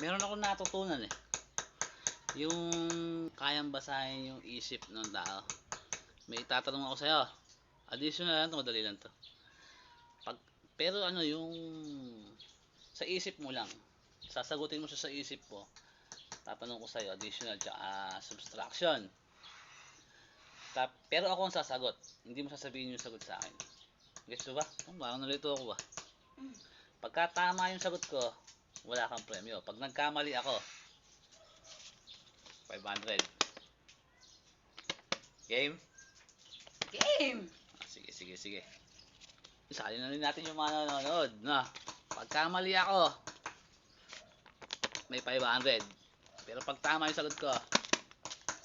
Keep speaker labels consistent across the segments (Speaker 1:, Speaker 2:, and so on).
Speaker 1: Meron ako natutunan eh. Yung kayang basahin yung isip ng tao. May itatanong ako sa'yo. Additional lang to, madali lang to. Pero ano yung sa isip mo lang. Sasagutin mo siya sa isip mo. Tatanong ko sa'yo, additional tsaka subtraction. Pero ako ang sasagot. Hindi mo sasabihin yung sagot sa akin. Gets mo ba? Parang nalito ako ba? Pagka tama yung sagot ko, wala kang premyo. Pag nagkamali ako, 500. Game?
Speaker 2: Game!
Speaker 1: Sige. Isali na rin natin yung mga nanonood. Na, pagkamali ako, may 500. Pero pag tama yung sagot ko,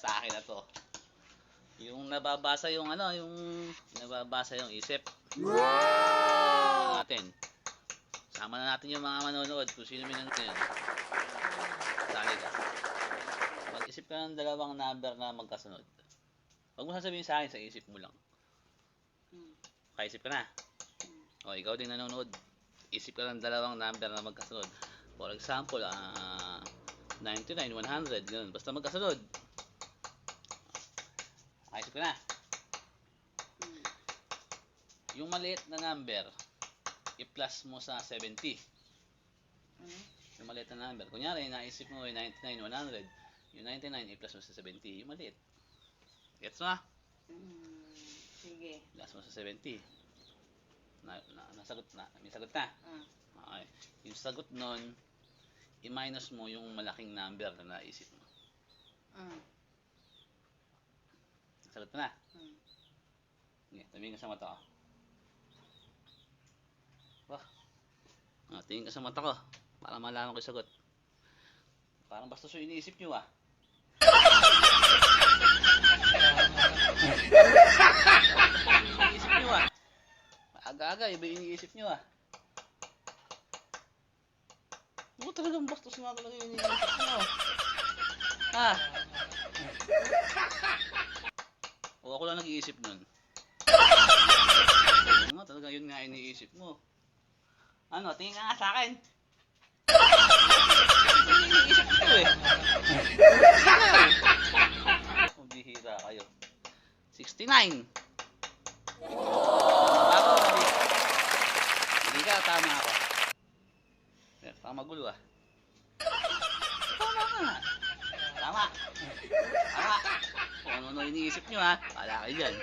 Speaker 1: sa akin na to. Yung nababasa yung isip. Wow! Natin. Sama na natin yung mga manonood kung sino may nanonood yun. Sali ka. Mag-isip ka ng dalawang number na magkasunod. Huwag mo sasabihin sa akin, sa isip mo lang. Kaisip ka na. O, ikaw din nanonood. Isip ka ng dalawang number na magkasunod. For example, 99, 100, ganun. Basta magkasunod. Kaisip ka na. Yung maliit na number, i-plus mo sa 70. Yung maliit na number. Kunyari, naisip mo yung 99, 100. Yung 99, i-plus mo sa 70. Yung maliit. Gets mo na?
Speaker 2: Sige.
Speaker 1: Plus mo sa 70. Nasagot na. May sagot na. Okay. Yung sagot nun, i-minus mo yung malaking number na naisip mo. Nasagot na. Okay, tumingin ka sa mata ko. Tingin ka sa mata ko. Para malaman ko yung sagot. Parang bastos yung iniisip nyo ah. Iniisip nyo ah. Aga-aga, iba yung iniisip nyo ah. Ano talagang bastos nga talaga yung iniisip nyo. Ha? O ako lang nag-iisip nun. Ano nga talaga yun nga iniisip mo. Ano, tingin ka nga sa akin. Ano iniisip ko eh. Bihira kayo. 69. Ako, hindi ka, tama ako. Tama gulo ah. Tama nga. Tama. Kung ano iniisip nyo ha, wala kayo dyan.